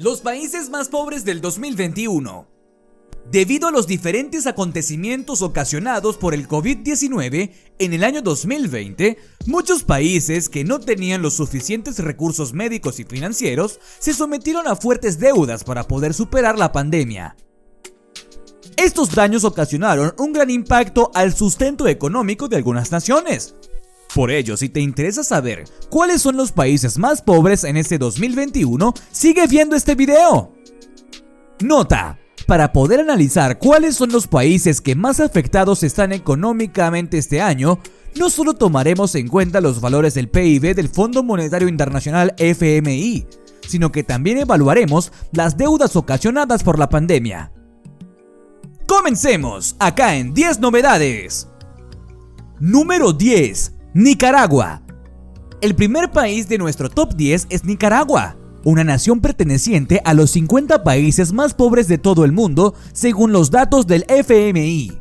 Los países más pobres del 2021. Debido a los diferentes acontecimientos ocasionados por el COVID-19 en el año 2020, muchos países que no tenían los suficientes recursos médicos y financieros se sometieron a fuertes deudas para poder superar la pandemia. Estos daños ocasionaron un gran impacto al sustento económico de algunas naciones. Por ello, si te interesa saber cuáles son los países más pobres en este 2021, sigue viendo este video. Nota: para poder analizar cuáles son los países que más afectados están económicamente este año, no solo tomaremos en cuenta los valores del PIB del Fondo Monetario Internacional FMI, sino que también evaluaremos las deudas ocasionadas por la pandemia. Comencemos acá en 10 novedades. Número 10. Nicaragua. El primer país de nuestro top 10 es Nicaragua, una nación perteneciente a los 50 países más pobres de todo el mundo, según los datos del FMI.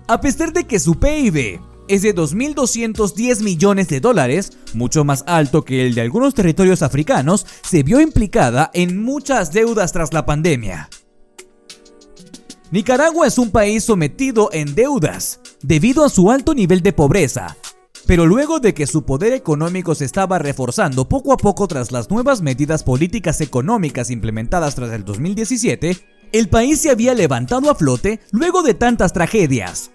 A pesar de que su PIB es de 2.210 millones de dólares, mucho más alto que el de algunos territorios africanos, se vio implicada en muchas deudas tras la pandemia. Nicaragua es un país sometido en deudas debido a su alto nivel de pobreza, pero luego de que su poder económico se estaba reforzando poco a poco tras las nuevas medidas políticas económicas implementadas tras el 2017, el país se había levantado a flote luego de tantas tragedias.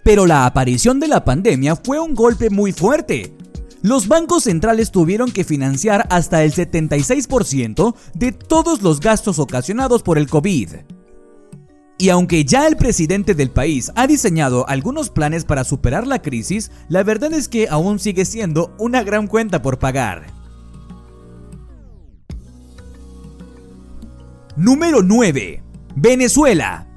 Pero la aparición de la pandemia fue un golpe muy fuerte. Los bancos centrales tuvieron que financiar hasta el 76% de todos los gastos ocasionados por el COVID. Y aunque ya el presidente del país ha diseñado algunos planes para superar la crisis, la verdad es que aún sigue siendo una gran cuenta por pagar. Número 9. Venezuela.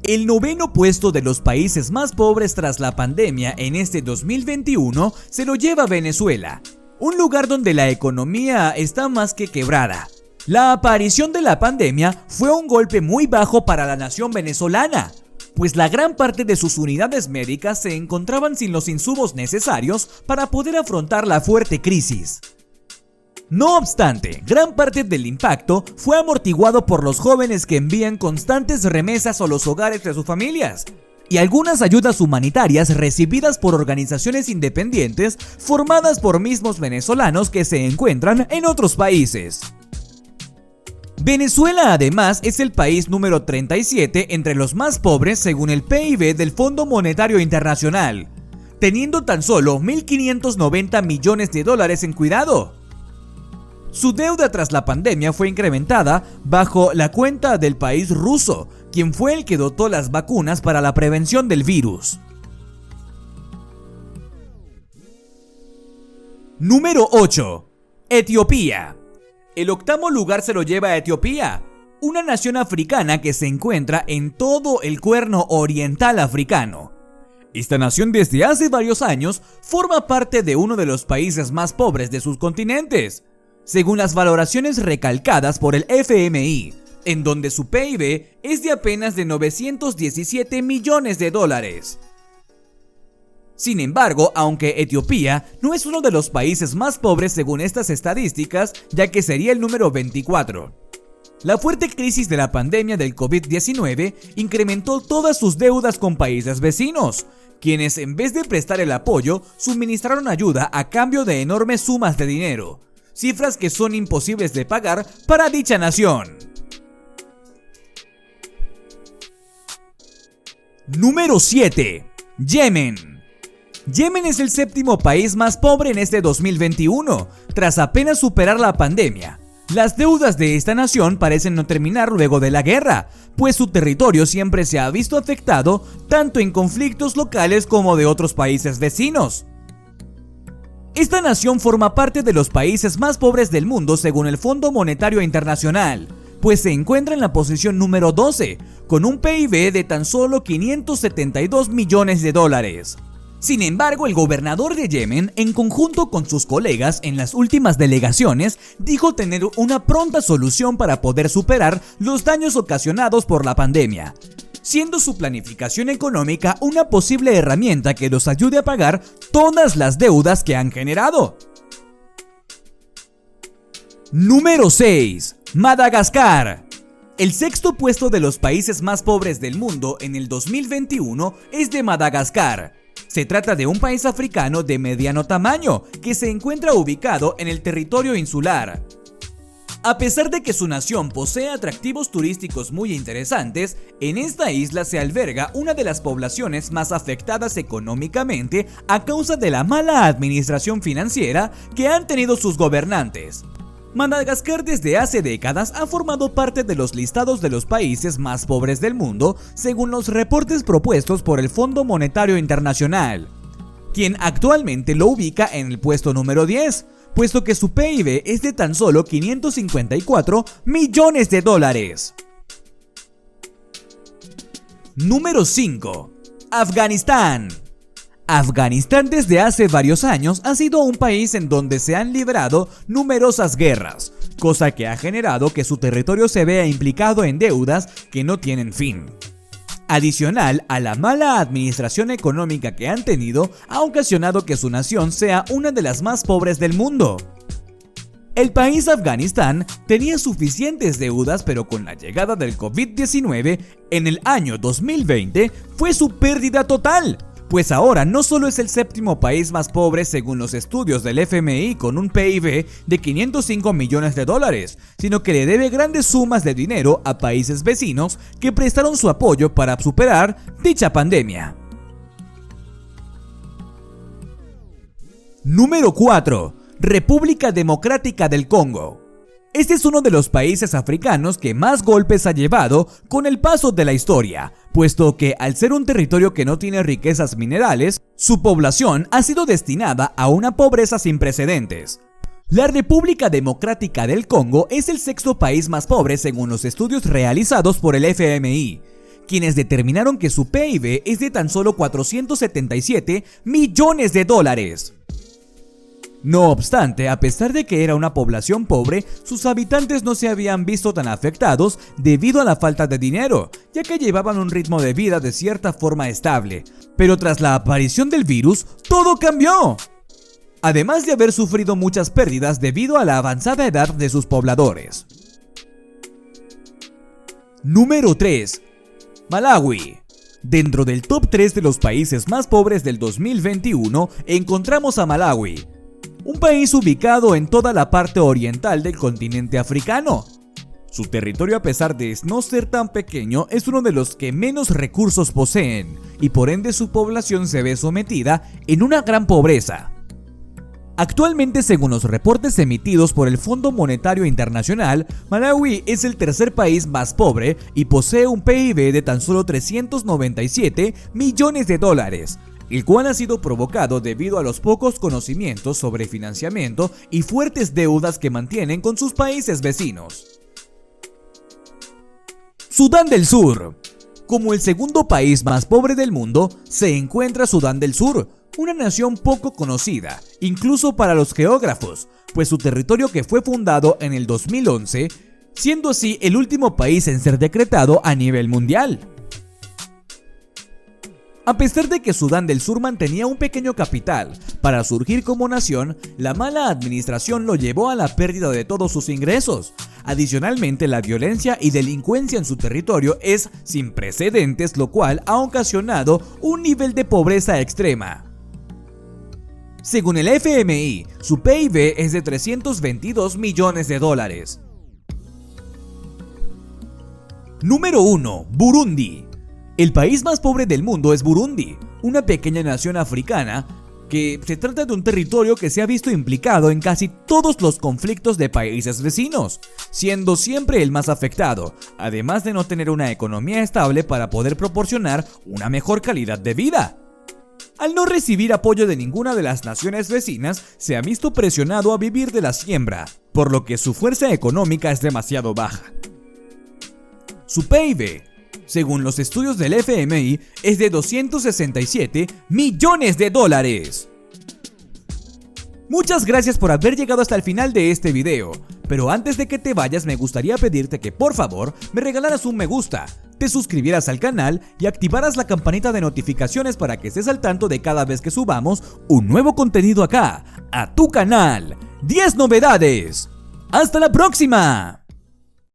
El noveno puesto de los países más pobres tras la pandemia en este 2021 se lo lleva Venezuela, un lugar donde la economía está más que quebrada. La aparición de la pandemia fue un golpe muy bajo para la nación venezolana, pues la gran parte de sus unidades médicas se encontraban sin los insumos necesarios para poder afrontar la fuerte crisis. No obstante, gran parte del impacto fue amortiguado por los jóvenes que envían constantes remesas a los hogares de sus familias y algunas ayudas humanitarias recibidas por organizaciones independientes formadas por mismos venezolanos que se encuentran en otros países. Venezuela además es el país número 37 entre los más pobres según el PIB del Fondo Monetario Internacional, teniendo tan solo 1.590 millones de dólares en cuidado. Su deuda tras la pandemia fue incrementada bajo la cuenta del país ruso, quien fue el que dotó las vacunas para la prevención del virus. Número 8. Etiopía. El octavo lugar se lo lleva a Etiopía, una nación africana que se encuentra en todo el cuerno oriental africano. Esta nación desde hace varios años forma parte de uno de los países más pobres de sus continentes, según las valoraciones recalcadas por el FMI, en donde su PIB es de apenas de 917 millones de dólares. Sin embargo, aunque Etiopía no es uno de los países más pobres según estas estadísticas, ya que sería el número 24. La fuerte crisis de la pandemia del COVID-19 incrementó todas sus deudas con países vecinos, quienes en vez de prestar el apoyo, suministraron ayuda a cambio de enormes sumas de dinero, cifras que son imposibles de pagar para dicha nación. Número 7. Yemen. Yemen es el séptimo país más pobre en este 2021, tras apenas superar la pandemia. Las deudas de esta nación parecen no terminar luego de la guerra, pues su territorio siempre se ha visto afectado tanto en conflictos locales como de otros países vecinos. Esta nación forma parte de los países más pobres del mundo según el Fondo Monetario Internacional, pues se encuentra en la posición número 12, con un PIB de tan solo 572 millones de dólares. Sin embargo, el gobernador de Yemen, en conjunto con sus colegas en las últimas delegaciones, dijo tener una pronta solución para poder superar los daños ocasionados por la pandemia, siendo su planificación económica una posible herramienta que los ayude a pagar todas las deudas que han generado. Número 6. Madagascar. El sexto puesto de los países más pobres del mundo en el 2021 es de Madagascar. Se trata de un país africano de mediano tamaño que se encuentra ubicado en el territorio insular. A pesar de que su nación posee atractivos turísticos muy interesantes, en esta isla se alberga una de las poblaciones más afectadas económicamente a causa de la mala administración financiera que han tenido sus gobernantes. Madagascar desde hace décadas ha formado parte de los listados de los países más pobres del mundo, según los reportes propuestos por el Fondo Monetario Internacional, quien actualmente lo ubica en el puesto número 10, puesto que su PIB es de tan solo 554 millones de dólares. Número 5. Afganistán. Afganistán desde hace varios años ha sido un país en donde se han librado numerosas guerras, cosa que ha generado que su territorio se vea implicado en deudas que no tienen fin. Adicional a la mala administración económica que han tenido, ha ocasionado que su nación sea una de las más pobres del mundo. El país Afganistán tenía suficientes deudas, pero con la llegada del COVID-19 en el año 2020 fue su pérdida total. Pues ahora no solo es el séptimo país más pobre según los estudios del FMI con un PIB de 505 millones de dólares, sino que le debe grandes sumas de dinero a países vecinos que prestaron su apoyo para superar dicha pandemia. Número 4. República Democrática del Congo. Este es uno de los países africanos que más golpes ha llevado con el paso de la historia, puesto que al ser un territorio que no tiene riquezas minerales, su población ha sido destinada a una pobreza sin precedentes. La República Democrática del Congo es el sexto país más pobre según los estudios realizados por el FMI, quienes determinaron que su PIB es de tan solo 477 millones de dólares. No obstante, a pesar de que era una población pobre, sus habitantes no se habían visto tan afectados debido a la falta de dinero, ya que llevaban un ritmo de vida de cierta forma estable. Pero tras la aparición del virus, todo cambió. Además de haber sufrido muchas pérdidas debido a la avanzada edad de sus pobladores. Número 3. Malawi. Dentro del top 3 de los países más pobres del 2021, encontramos a Malawi, un país ubicado en toda la parte oriental del continente africano. Su territorio, a pesar de no ser tan pequeño, es uno de los que menos recursos poseen, y por ende su población se ve sometida en una gran pobreza. Actualmente, según los reportes emitidos por el Fondo Monetario Internacional, Malawi es el tercer país más pobre y posee un PIB de tan solo 397 millones de dólares, el cual ha sido provocado debido a los pocos conocimientos sobre financiamiento y fuertes deudas que mantienen con sus países vecinos. Sudán del Sur. Como el segundo país más pobre del mundo, se encuentra Sudán del Sur, una nación poco conocida, incluso para los geógrafos, pues su territorio que fue fundado en el 2011, siendo así el último país en ser decretado a nivel mundial. A pesar de que Sudán del Sur mantenía un pequeño capital para surgir como nación, la mala administración lo llevó a la pérdida de todos sus ingresos. Adicionalmente, la violencia y delincuencia en su territorio es sin precedentes, lo cual ha ocasionado un nivel de pobreza extrema. Según el FMI, su PIB es de 322 millones de dólares. Número 1. Burundi. El país más pobre del mundo es Burundi, una pequeña nación africana que se trata de un territorio que se ha visto implicado en casi todos los conflictos de países vecinos, siendo siempre el más afectado, además de no tener una economía estable para poder proporcionar una mejor calidad de vida. Al no recibir apoyo de ninguna de las naciones vecinas, se ha visto presionado a vivir de la siembra, por lo que su fuerza económica es demasiado baja. Su PIB, según los estudios del FMI, es de 267 millones de dólares. Muchas gracias por haber llegado hasta el final de este video, pero antes de que te vayas me gustaría pedirte que por favor me regalaras un me gusta, te suscribieras al canal y activaras la campanita de notificaciones para que estés al tanto de cada vez que subamos un nuevo contenido acá, a tu canal. 10 novedades. ¡Hasta la próxima!